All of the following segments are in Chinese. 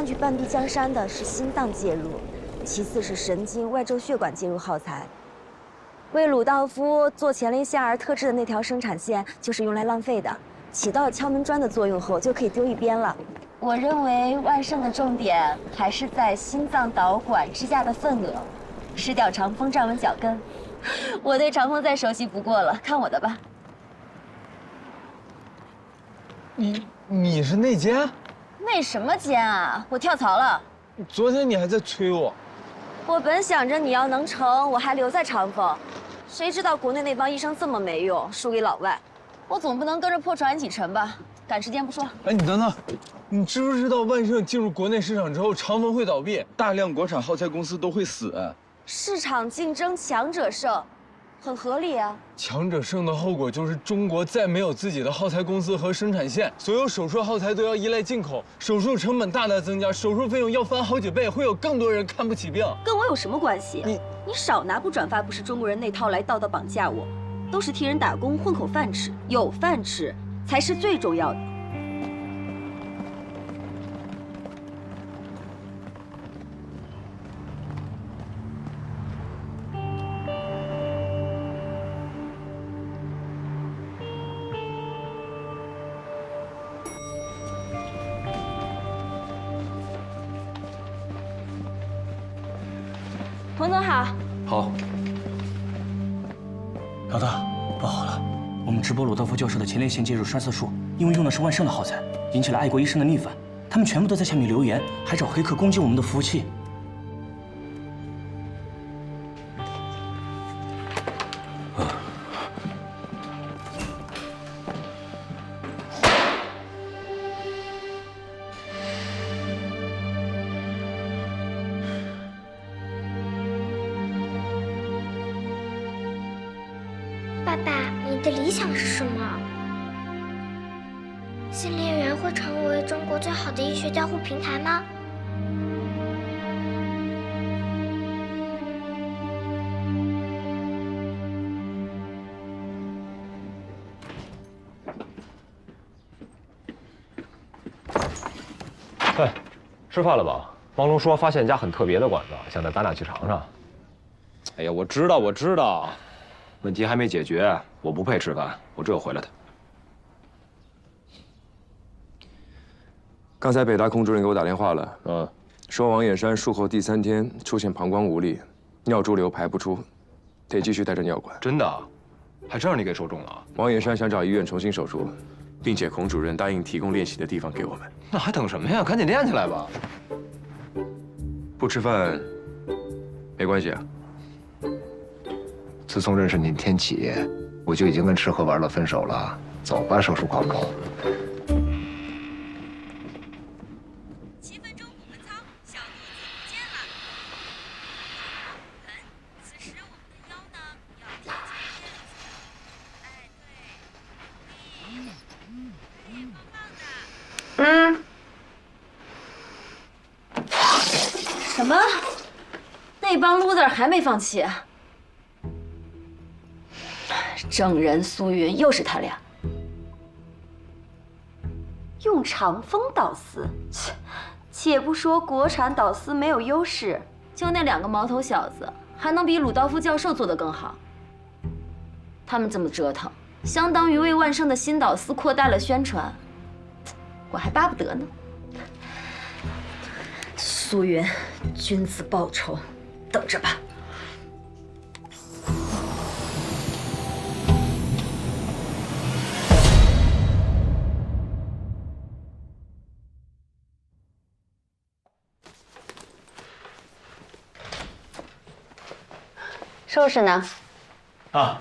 占据半壁江山的是心脏介入，其次是神经外周血管介入耗材。为鲁道夫做前列腺儿特制的那条生产线，就是用来浪费的，起到敲门砖的作用后就可以丢一边了。我认为万盛的重点还是在心脏导管支架的份额，失掉长风站稳脚跟。我对长风再熟悉不过了，看我的吧。你是内奸？内什么奸啊？我跳槽了。昨天你还在催我。我本想着你要能成，我还留在长风，谁知道国内那帮医生这么没用，输给老外。我总不能跟着破船一起沉吧？赶时间不说。哎，你等等，你知不知道万盛进入国内市场之后，长风会倒闭，大量国产耗材公司都会死。市场竞争，强者胜，很合理啊。强者胜的后果就是中国再没有自己的耗材公司和生产线，所有手术耗材都要依赖进口，手术成本大大增加，手术费用要翻好几倍，会有更多人看不起病。跟我有什么关系？你少拿不转发不是中国人那套来道德绑架我，都是替人打工混口饭吃，有饭吃才是最重要的。彭总好。好。老大，不好了，我们直播鲁道夫教授的前列腺介入栓塞术，因为用的是万盛的耗材，引起了爱国医生的逆反，他们全部都在下面留言，还找黑客攻击我们的服务器。爸爸，你的理想是什么？新猎园会成为中国最好的医学交互平台吗？哎，吃饭了吧？王龙说发现一家很特别的馆子，想带咱俩去尝尝。哎呀，我知道，问题还没解决，我不配吃饭，我只有回来的。刚才北大空主任给我打电话了，说王野山术后第3天出现膀胱无力，尿潴留排不出，得继续带着尿管。真的？还真让你给说中了。王野山想找医院重新手术，并且孔主任答应提供练习的地方给我们。那还等什么呀？赶紧练起来吧。不吃饭没关系啊。自从认识你天起，我就已经跟吃喝玩乐分手了。走吧，手术狂狗。7分钟5分操，小肚子不见了。此时我们的腰呢，要贴近垫子。哎，对，棒棒的。什么？那帮 loser 还没放弃？郑仁、苏云，又是他俩。用长风导丝，切，且不说国产导丝没有优势，就那2个毛头小子，还能比鲁道夫教授做得更好。他们这么折腾，相当于为万盛的新导丝扩大了宣传，我还巴不得呢。苏云，君子报仇，等着吧。收拾呢？啊，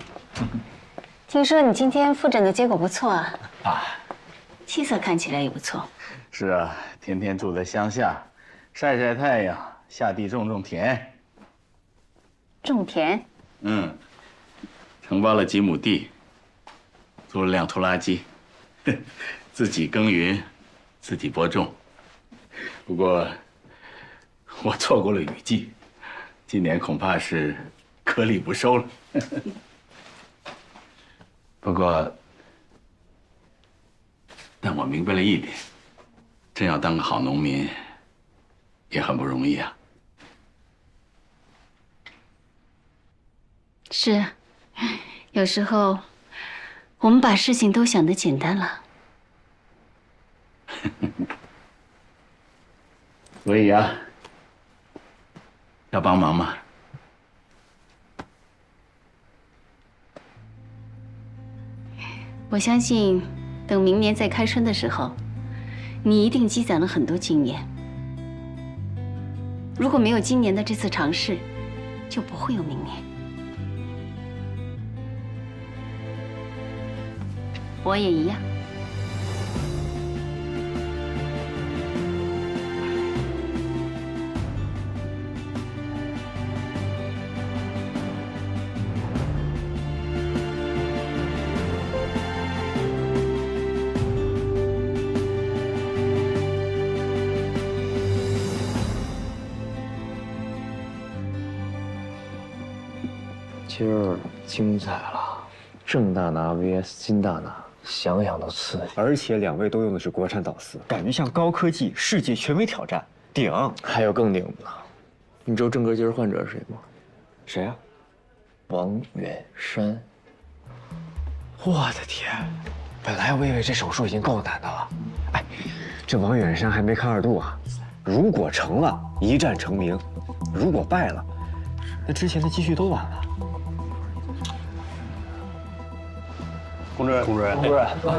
听说你今天复诊的结果不错啊。啊，气色看起来也不错。是啊，天天住在乡下，晒晒太阳，下地种田。种田？承包了几亩地，租了辆拖拉机，自己耕耘，自己播种。不过，我错过了雨季，今年恐怕是颗粒不收了。不过，但我明白了一点，真要当个好农民，也很不容易啊。是，有时候我们把事情都想得简单了。所以啊，要帮忙吗？我相信，等明年再开春的时候，你一定积攒了很多经验。如果没有今年的这次尝试，就不会有明年。我也一样。今儿精彩了，郑大拿 VS 金大拿，想想都刺激。而且2位都用的是国产导丝，感觉像高科技世界权威挑战，顶！还有更顶的，你知道郑哥今儿患者是谁吗？谁啊？王远山。我的天！本来我以为这手术已经够难的了，哎，这王远山还没看2度啊！如果成了，一战成名；如果败了，那之前的积蓄都完了。龚主任，龚主任，龚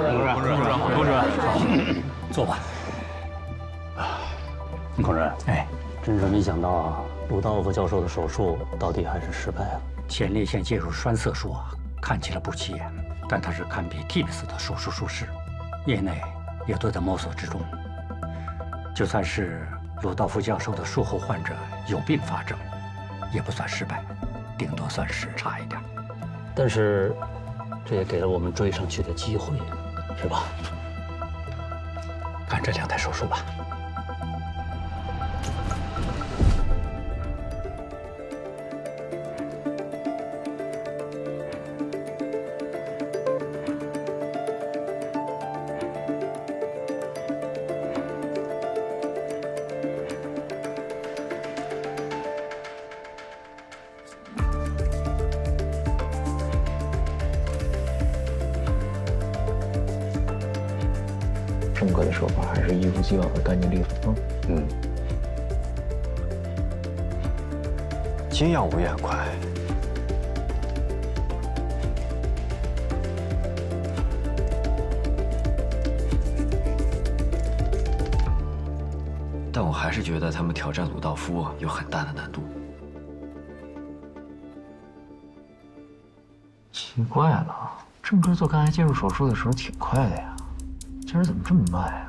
主任，坐吧。龚主任，哎，真是没想到啊，鲁道夫教授的手术到底还是失败了。前列腺介入栓塞术啊，看起来不起眼，但它是堪比 TIPS 的手术术式，业内也都在摸索之中。就算是鲁道夫教授的术后患者有并发症，也不算失败，顶多算是差一点。但是，这也给了我们追上去的机会，是吧？干这2台手术吧。郑哥的手法还是一如既往的干净利索。金药物也很快。但我还是觉得他们挑战鲁道夫有很大的难度。奇怪了，郑哥做肝癌介入手术的时候挺快的呀。今儿怎么这么慢啊？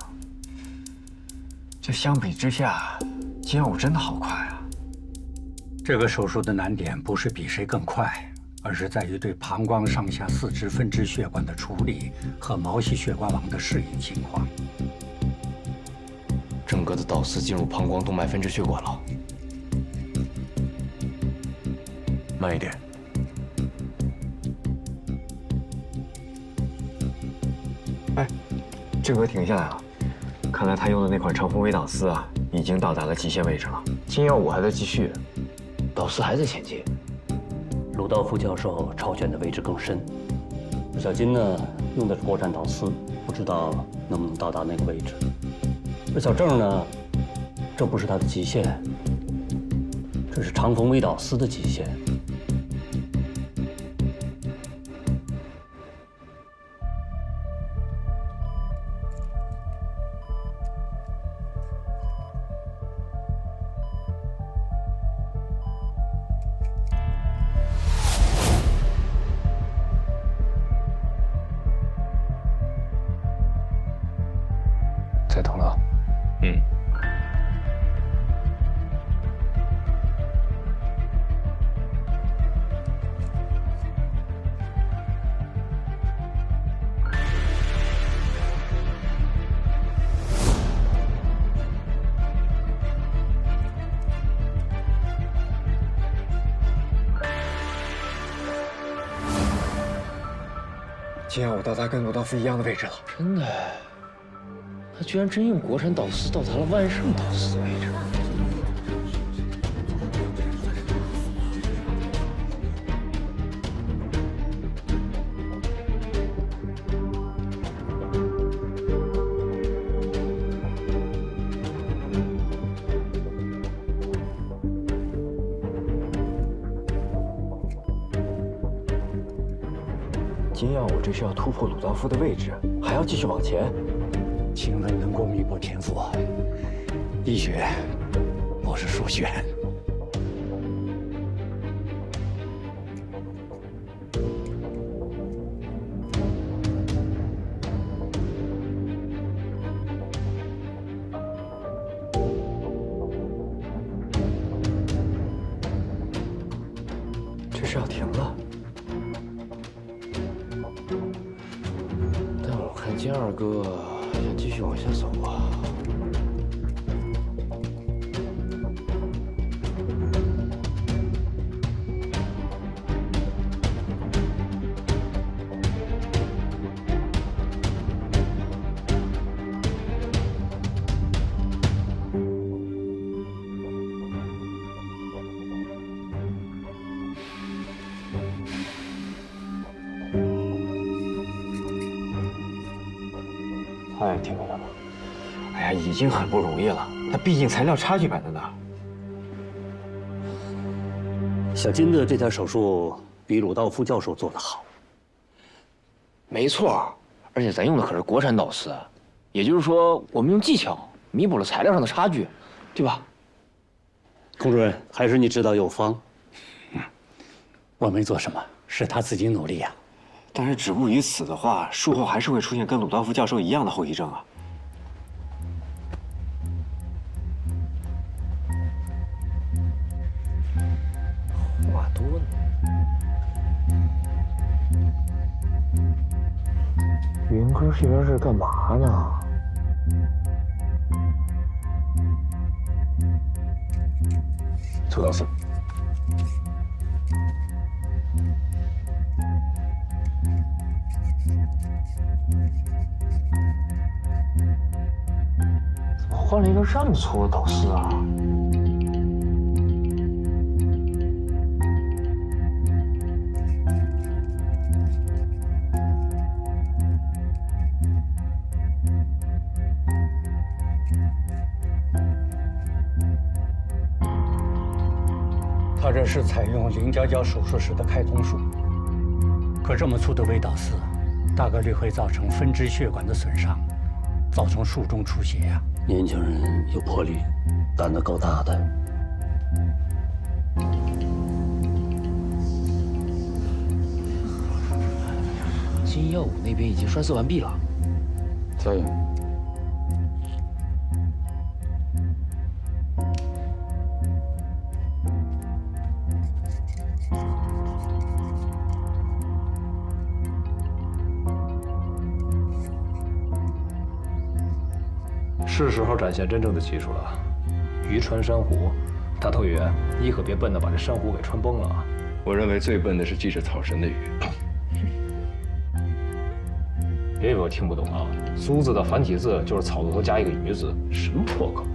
这相比之下，金药武真的好快啊！这个手术的难点不是比谁更快，而是在于对膀胱上下4支分支血管的处理和毛细血管网的适应情况。郑哥的导丝进入膀胱动脉分支血管了。慢一点。哎。郑哥停下来了，看来他用的那款长风微导丝啊，已经到达了极限位置了。金药武还在继续，导丝还在前进。鲁道夫教授超选的位置更深，小金呢用的是国产导丝，不知道能不能到达那个位置。而小郑呢，这不是他的极限，这是长风微导丝的极限。再疼了。金药武到达跟鲁道夫一样的位置了。真的，他居然真用国产导丝到达了万盛导丝的位置。金耀武这是要突破鲁道夫的位置，还要继续往前。请问能够弥补天赋，医学不是数学。这是要停了。但我看金二哥想继续往下走啊。哎，听明白吗？哎呀，已经很不容易了。那毕竟材料差距摆在那儿。小金的这台手术比鲁道夫教授做得好。没错，而且咱用的可是国产导丝，也就是说，我们用技巧弥补了材料上的差距，对吧？孔主任，还是你指导有方。我没做什么，是他自己努力呀。但是止步于此的话，术后还是会出现跟鲁道夫教授一样的后遗症啊。话多呢。云哥这边是干嘛呢？楚导师。换了一个这么粗的导丝啊！他这是采用零角角手术时的开通术，可这么粗的微导丝，大概率会造成分支血管的损伤，造成术中出血呀。年轻人有魄力，胆子够大的。金耀武那边已经栓塞完毕了，加油！是时候展现真正的技术了。鱼穿珊瑚，大头鱼，你可别笨的把这珊瑚给穿崩了啊！我认为最笨的是记着草绳的鱼。别以为我听不懂啊！苏字的繁体字就是草字头加一个鱼字，什么破口？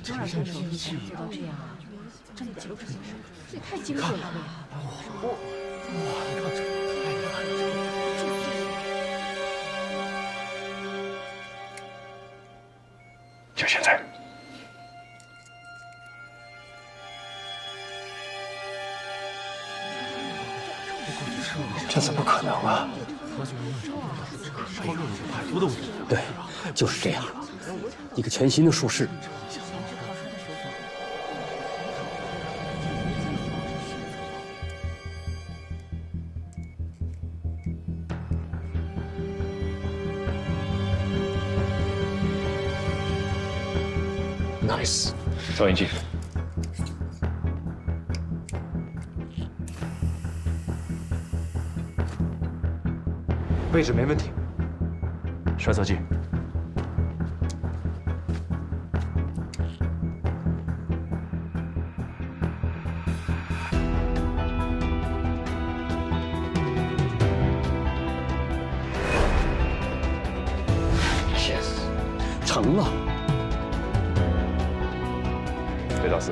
这也太精准了吧！就现在。这怎么可能啊？对，就是这样，一个全新的术式。Nice， 照相机。位置没问题。栓塞剂。Yes， 成了。对导丝。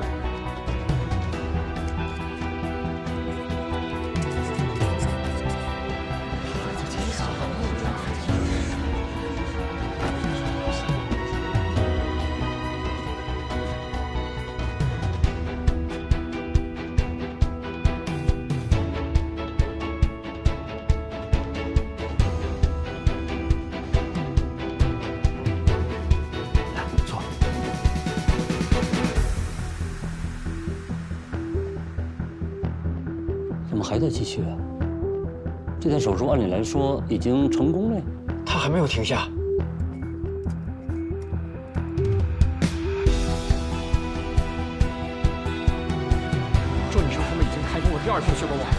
怎么还在继续啊？这台手术按理来说已经成功了呀。他还没有停下。这你说他们已经开通了第2条血管网了。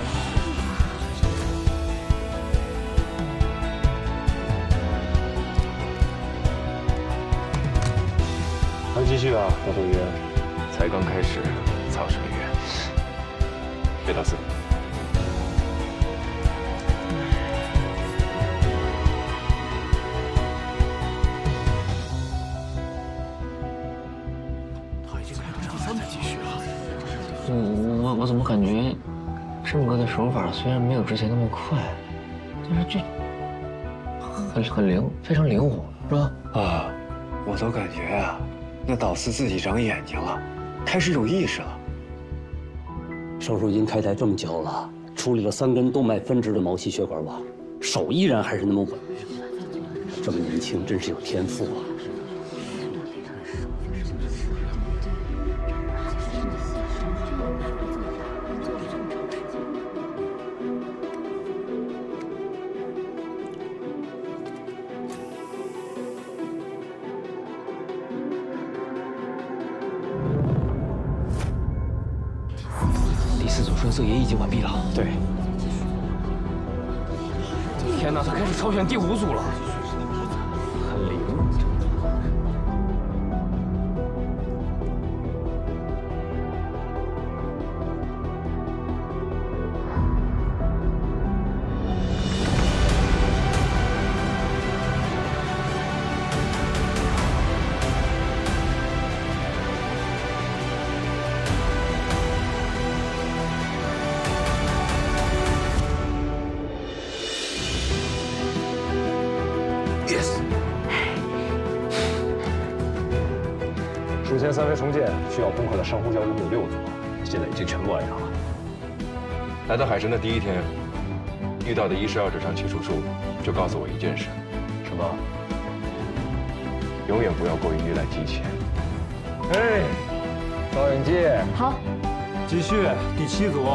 还继续啊，大头鱼。才刚开始，曹生宇，别捣丝。他已经开到第3台继续了。我怎么感觉郑哥的手法虽然没有之前那么快，但是这很灵，非常灵活，是吧？啊，我都感觉啊，那导丝自己长眼睛了，开始有意识了。手术已经开台这么久了，处理了3根动脉分支的毛细血管网，手依然还是那么稳。这么年轻，真是有天赋啊！顺色也已经完毕了。对。天哪，他开始超选第5组了，很灵。术前3维重建需要攻克的珊瑚礁一共有6组，现在已经全部完成了。来到海神的第1天，遇到的医师要这场起手术，就告诉我一件事，什么？永远不要过于依赖机器。哎，导演机，好，继续第7组。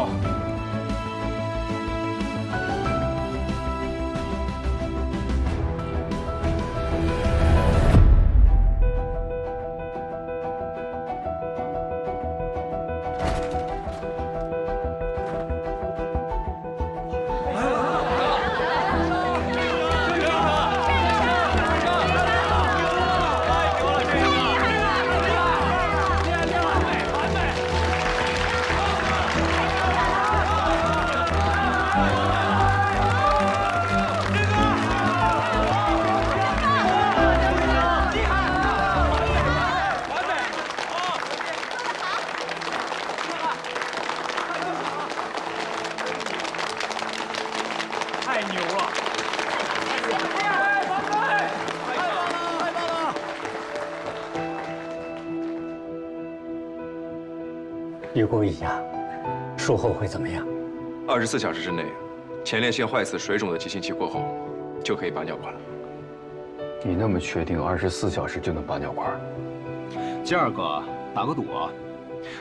预估一下，术后会怎么样？24小时之内，前列腺坏死水肿的急性期过后，就可以拔尿管了。你那么确定24小时就能拔尿管？金二哥，打个赌啊！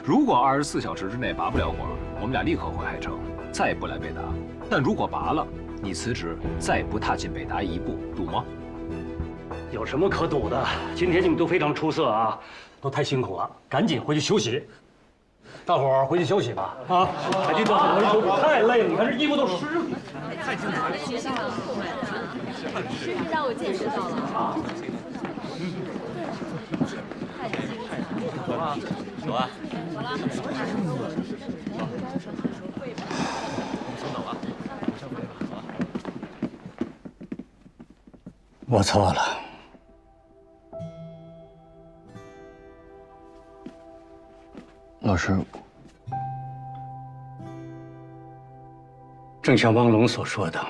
如果24小时之内拔不了管，我们俩立刻回海城，再也不来北大。但如果拔了，你辞职，再也不踏进北大1步，赌吗？有什么可赌的？今天你们都非常出色啊，都太辛苦了，赶紧回去休息。大伙儿回去休息吧。啊，海军队好多人太累了，你看这衣服都湿了。太精彩了，学习上真是让我见识到了啊。走啊，走啊。走了。我错了。老师，正像汪龙所说的，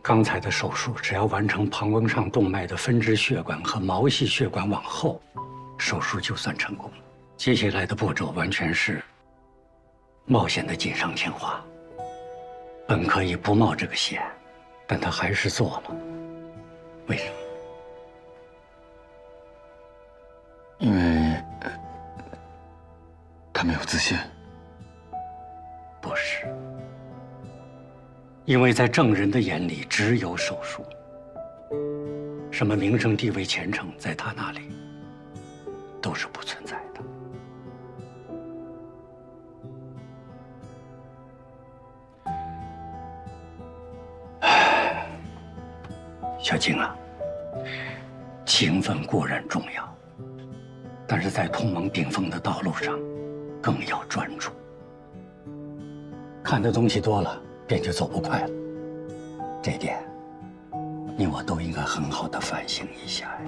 刚才的手术只要完成膀胱上动脉的分支血管和毛细血管往后，手术就算成功了。接下来的步骤完全是冒险的锦上添花。本可以不冒这个险，但他还是做了。为什么？因为他没有自信。不是，因为在郑人的眼里只有手术，什么名声、地位、前程，在他那里都是不存在的。小静啊，勤奋固然重要，但是在通往顶峰的道路上，更要专注。看的东西多了，便就走不快了。这点，你我都应该很好的反省一下呀。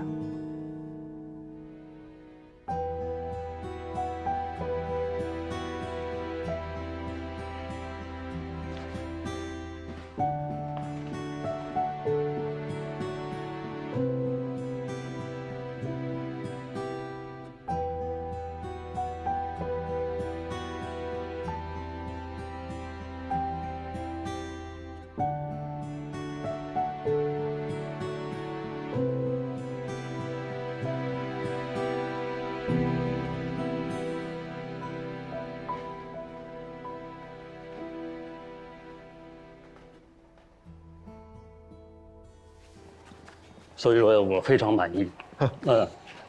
所以说我非常满意。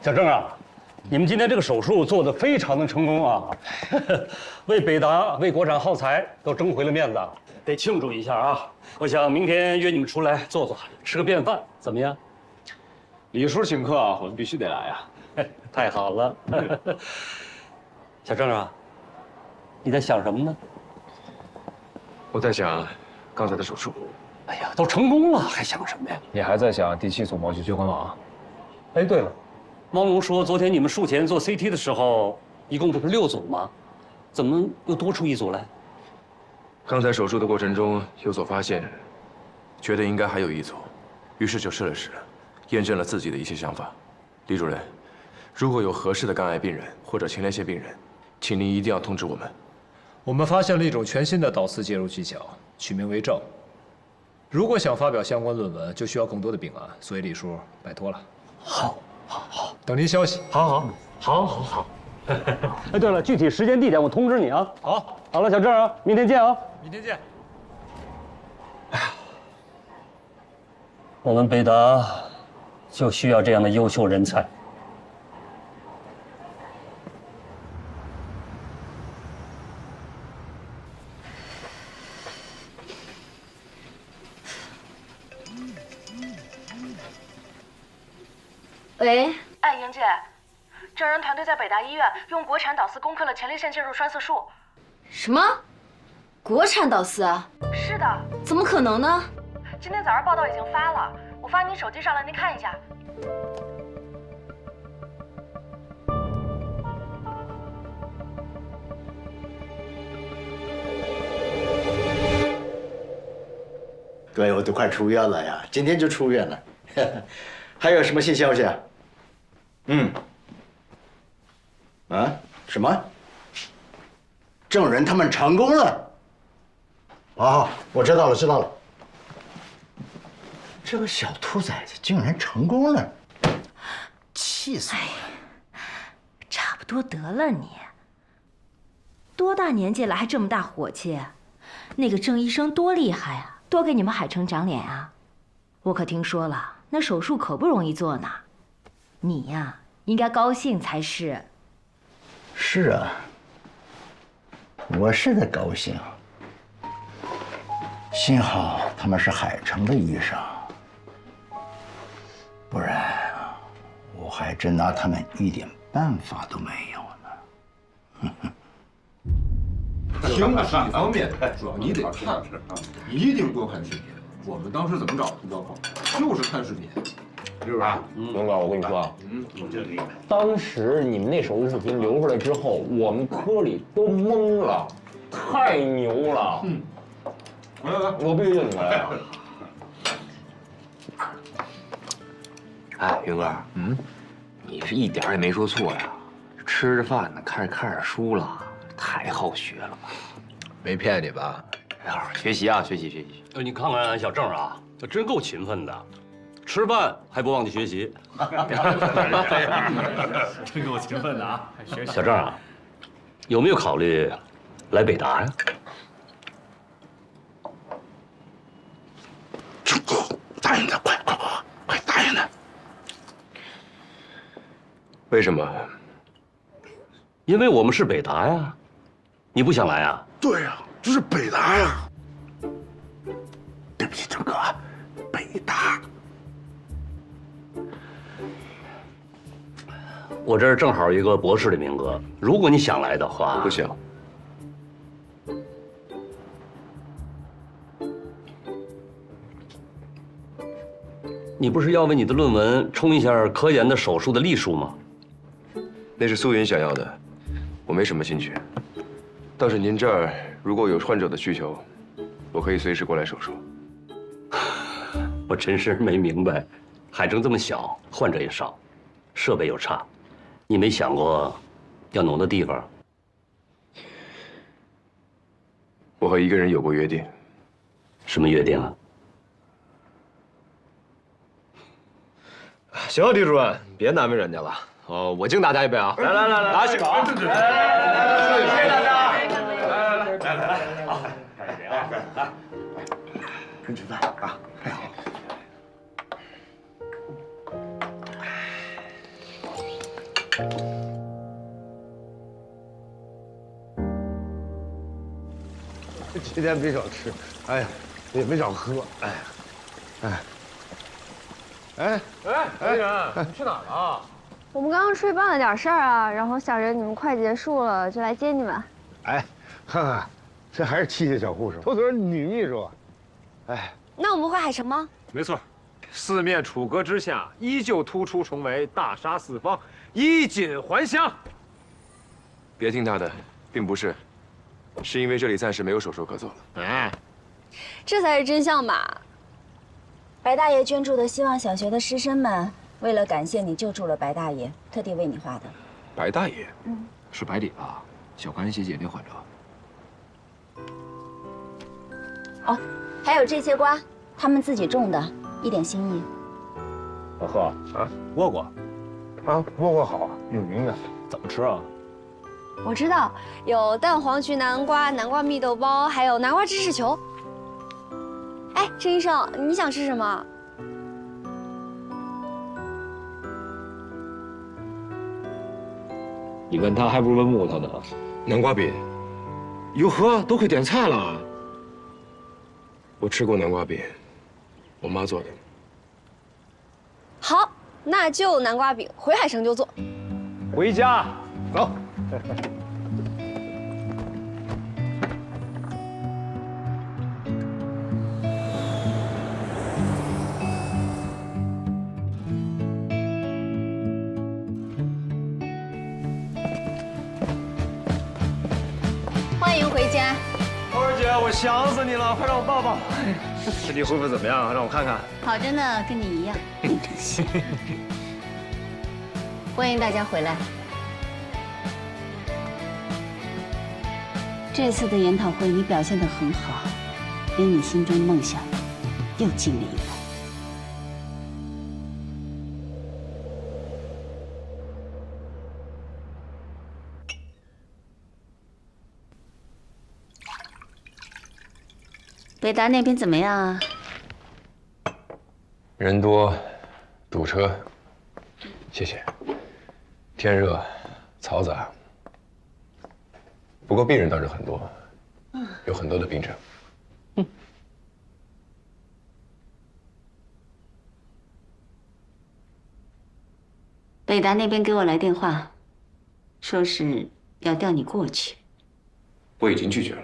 小郑啊，你们今天这个手术做得非常的成功啊，为北达、为国产耗材都争回了面子，得庆祝一下啊！我想明天约你们出来坐坐，吃个便饭，怎么样？李叔请客，我们必须得来呀！太好了，小郑啊，你在想什么呢？我在想刚才的手术。哎呀，都成功了，还想什么呀？你还在想第7组毛细血管网？哎，对了，汪龙说昨天你们术前做 CT 的时候，一共不是6组吗？怎么又多出1组来？刚才手术的过程中有所发现，觉得应该还有1组，于是就试了试，验证了自己的一些想法。李主任，如果有合适的肝癌病人或者前列腺病人，请您一定要通知我们。我们发现了一种全新的导丝介入技巧，取名为正。如果想发表相关论文，就需要更多的病案，所以李叔拜托了。好，等您消息。好。哎，对了，具体时间地点我通知你啊。好了，小郑啊，明天见啊。明天见。我们北达就需要这样的优秀人才。喂，哎，莹姐，郑人团队在北大医院用国产导丝攻克了前列腺介入栓塞术。什么？国产导丝啊？是的。怎么可能呢？今天早上报道已经发了，我发您手机上了，您看一下。对，我都快出院了呀，今天就出院了。还有什么新消息啊？什么？郑人他们成功了？哦，我知道了。这个小兔崽子竟然成功了，气死我了！差不多得了你，多大年纪了还这么大火气？那个郑医生多厉害啊，多给你们海城长脸啊！我可听说了，那手术可不容易做呢。你呀，应该高兴才是。是啊，我是在高兴。幸好他们是海城的医生，不然我还真拿他们一点办法都没有呢。形体方面，主要你得看，一定多看视频。我们当时怎么找涂教授，就是看视频。是不是？龙哥，我跟你说啊，当时你们那手术视频流出来之后，我们科里都懵了，太牛了！来，我必须认可呀！哎，云哥，你是一点也没说错呀，吃着饭呢，看着书了，太好学了吧？没骗你吧？学习啊，学习。你看看小郑啊，他真够勤奋的。吃饭还不忘记学习，真够勤奋的啊！小郑啊，有没有考虑来北大呀？为什么？因为我们是北大呀。你不想来啊？对呀，这是北大呀。对不起，郑哥，北大。我这儿正好一个博士的名额，如果你想来的话，不想。你不是要为你的论文冲一下科研的手术的例数吗？那是苏云想要的，我没什么兴趣。倒是您这儿如果有患者的需求，我可以随时过来手术。我真是没明白，海城这么小，患者也少，设备又差，你没想过要挪的地方？我和一个人有过约定。什么约定啊？行，李主任，别难为人家了。我敬大家一杯啊！来，拿起口！谢谢大家！来，好，来，跟吃饭啊！太好了。今天没少吃，哎呀，也没少喝，哎，李然，你去哪儿了？我们刚刚出去办了点事儿啊，然后想着你们快结束了，就来接你们。哎，看看，这还是器械小护士，妥妥是女秘书。哎，那我们回海城吗？没错，四面楚歌之下，依旧突出重围，大杀四方，衣锦还乡。别听他的，并不是，是因为这里暂时没有手术可做了。哎，这才是真相吧？白大爷捐助的希望小学的师生们，为了感谢你救助了白大爷，特地为你画的。白大爷，是百里吧？小甘姐姐那患者。哦，还有这些瓜，他们自己种的，一点心意。老贺啊，倭瓜，啊，倭瓜好，有营养。怎么吃啊？我知道有蛋黄焗南瓜、南瓜蜜豆包，还有南瓜芝士球。哎，郑医生，你想吃什么？你问他还不如问木头呢。南瓜饼，哟呵，都会点菜了。我吃过南瓜饼，我妈做的。好，那就南瓜饼，回海城就做。回家，走。欢迎回家。花儿姐，我想死你了，快让我抱抱。身体恢复怎么样？让我看看。好着呢，跟你一样。欢迎大家回来。这次的研讨会你表现得很好，离你心中梦想又近了一步。北大那边怎么样啊？人多，堵车。谢谢。天热，嘈杂。不过病人倒是很多，有很多的病症。北大那边给我来电话，说是要调你过去。我已经拒绝了。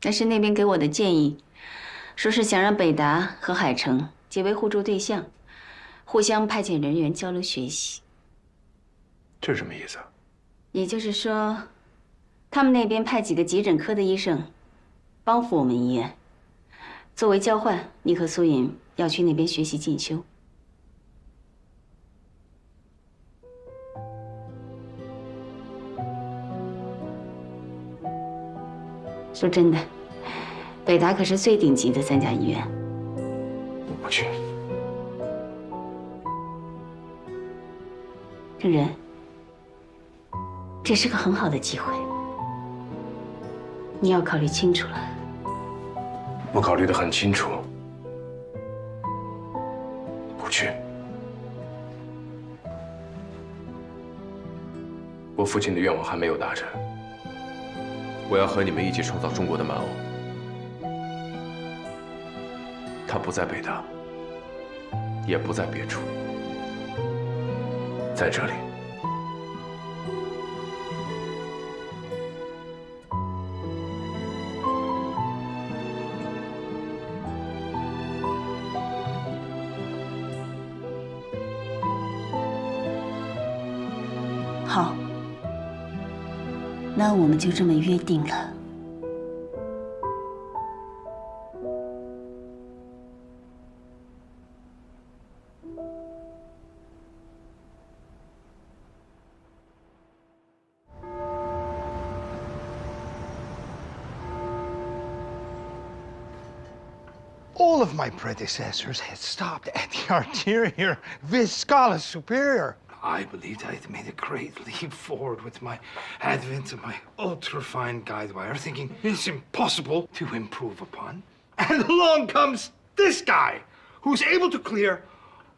那是那边给我的建议，说是想让北大和海城结为互助对象，互相派遣人员交流学习。这是什么意思啊？也就是说，他们那边派几个急诊科的医生，帮扶我们医院。作为交换，你和苏颖要去那边学习进修。说真的，北大可是最顶级的3家医院。我不去。郑人，这是个很好的机会，你要考虑清楚了。我考虑得很清楚，不去。我父亲的愿望还没有达成。我要和你们一起创造中国的蛮偶。他不在北大，也不在别处，在这里。好，那我们就这么约定了。All of my predecessors had stopped at the arterial vis scala superior. I believed I had made a great leap forward with my advent of my ultra-fine guide wire, thinking it's impossible to improve upon. And along comes this guy, who's able to clear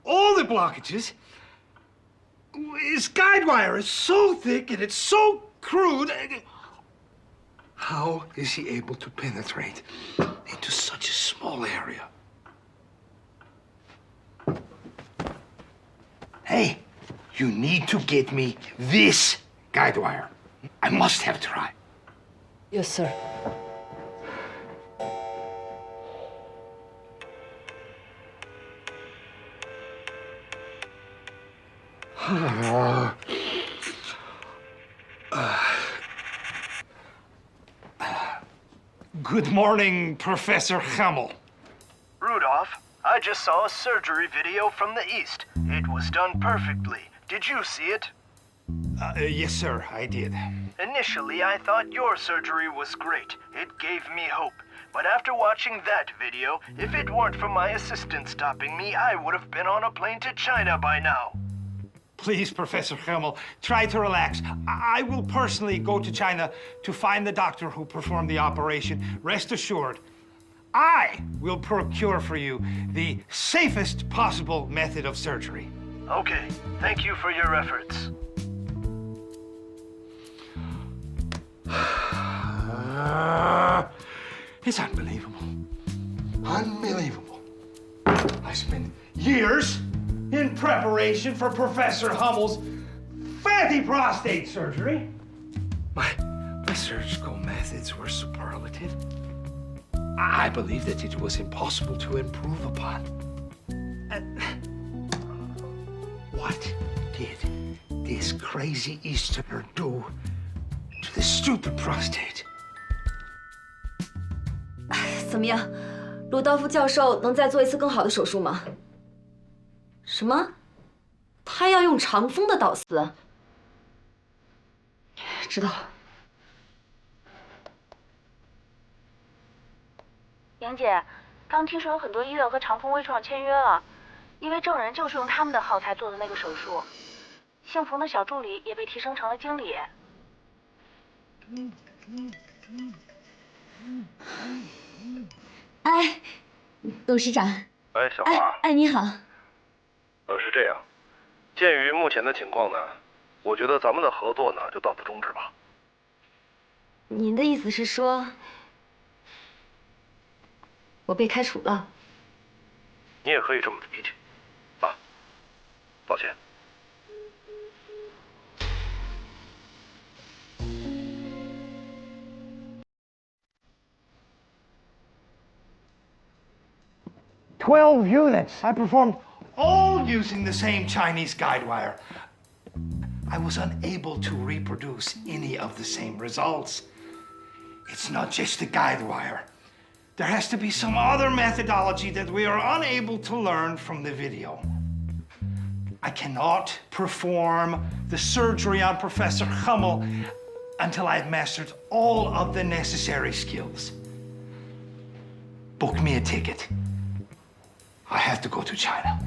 all the blockages. His guide wire is so thick and it's so crude. How is he able to penetrate into such a small area? Hey, you need to get me this guide wire. I must have it right. Yes, sir. Good morning, Professor Hamel. Rudolph, I just saw a surgery video from the East. It was done perfectly. Did you see it? Yes, sir, I did. Initially, I thought your surgery was great. It gave me hope. But after watching that video, if it weren't for my assistant stopping me, I would have been on a plane to China by now. Please, Professor Hamel, try to relax. I will personally go to China to find the doctor who performed the operation. Rest assured, I will procure for you the safest possible method of surgery. Okay, thank you for your efforts. It's unbelievable. Unbelievable. I spent years in preparation for Professor Hummel's fatty prostate surgery. My surgical methods were superlative. I believed that it was impossible to improve upon. What did this crazy Easterner do to this stupid prostate? 怎么样，鲁道夫教授能再做一次更好的手术吗？什么？他要用长风的导丝？知道了。莹姐，刚听说有很多医院和长风微创签约了，因为证人就是用他们的耗材做的那个手术。姓冯的小助理也被提升成了经理。哎，董事长。哎，小华。哎，你好。是这样，鉴于目前的情况呢，我觉得咱们的合作呢就到此终止吧。您的意思是说，我被开除了？你也可以这么理解。啊，抱歉。12 units. I performed all using the same Chinese guide wire. I was unable to reproduce any of the same results. It's not just the guide wire. There has to be some other methodology that we are unable to learn from the video. I cannot perform the surgery on Professor Hummel until I've mastered all of the necessary skills. Book me a ticket. I have to go to China.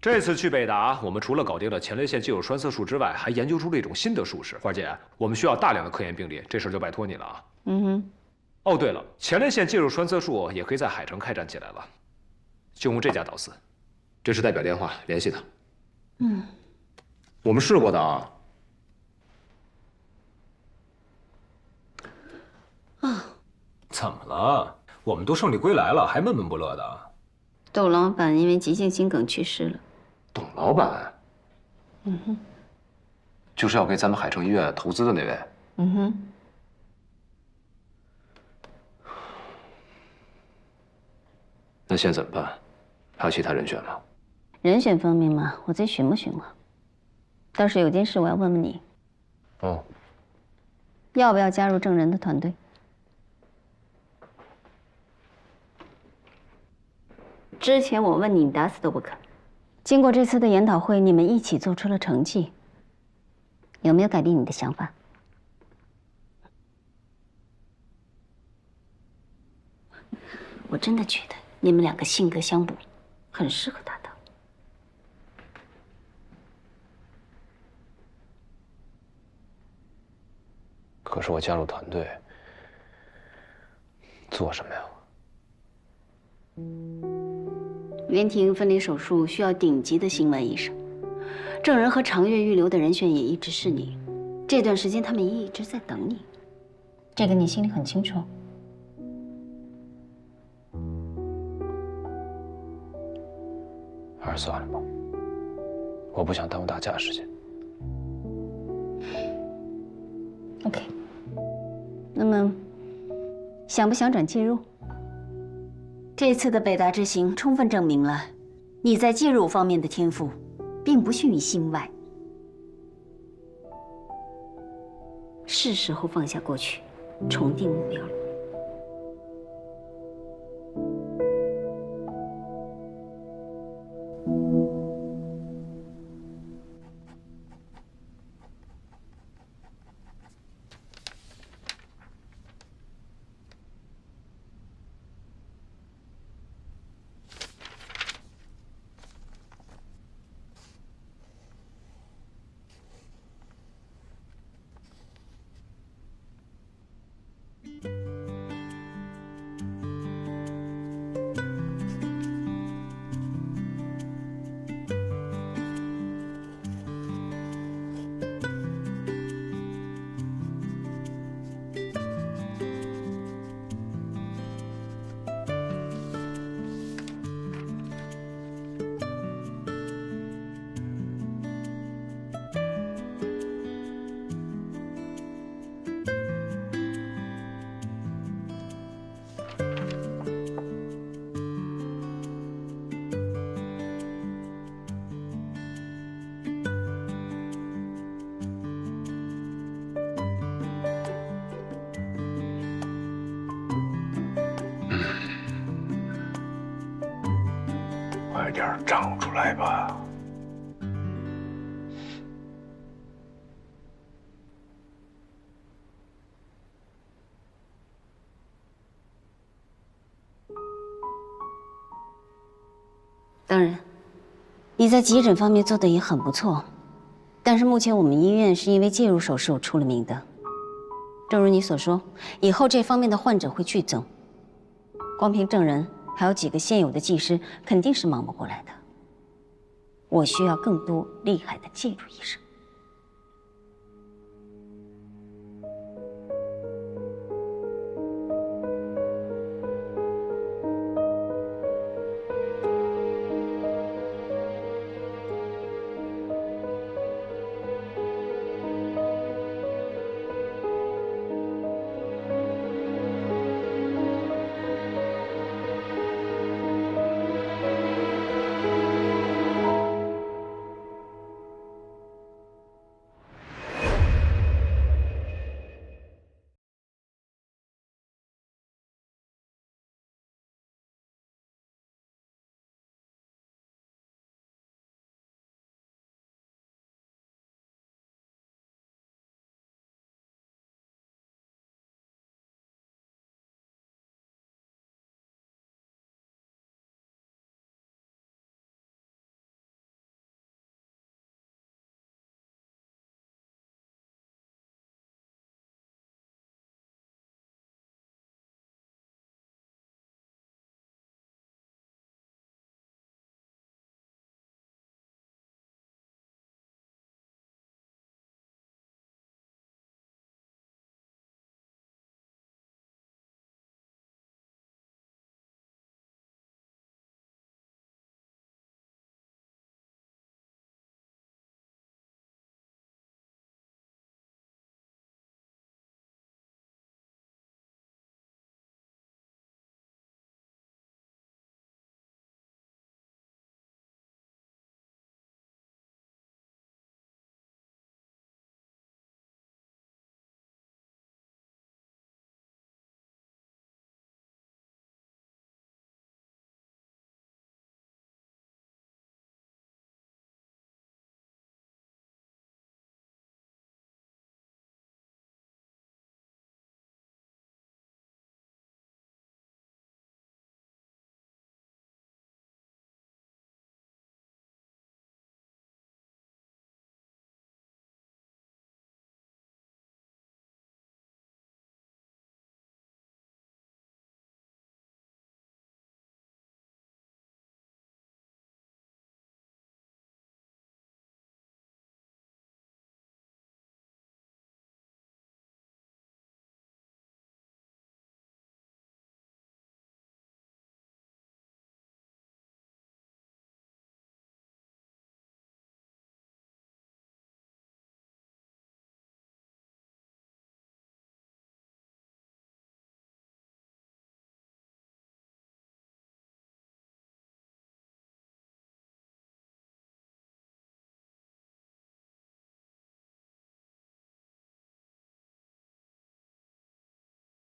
这次去北达，我们除了搞定了前列腺介入栓塞术之外，还研究出了一种新的术式。花姐，我们需要大量的科研病例，这事就拜托你了啊。嗯哼。哦，对了，前列腺介入栓塞术也可以在海城开展起来了，就用这家导丝。这是代表电话，联系他。嗯，我们试过的啊。啊，怎么了？我们都胜利归来了，还闷闷不乐的？窦老板因为急性心梗去世了。董老板，嗯哼，就是要给咱们海城医院投资的那位。嗯哼。那现在怎么办？还有其他人选吗？人选方面嘛，我再寻摸寻摸。倒是有件事我要问问你。哦。要不要加入郑人的团队？之前我问你，打死都不肯。经过这次的研讨会，你们一起做出了成绩，有没有改变你的想法？我真的觉得你们两个性格相补，很适合搭档。可是我加入团队做什么呀？连庭分离手术需要顶级的心外医生，郑人和长月预留的人选也一直是你。这段时间他们也一直在等你，这个你心里很清楚。还是算了吧，我不想耽误大家的时间。OK， 那么想不想转介入？这次的北大之行充分证明了你在介入方面的天赋，并不逊于心外。是时候放下过去，重定目标了。快点长出来吧！当然，你在急诊方面做的也很不错，但是目前我们医院是因为介入手术出了名的。正如你所说，以后这方面的患者会剧增，光凭郑人还有几个现有的技师肯定是忙不过来的。我需要更多厉害的介入医生。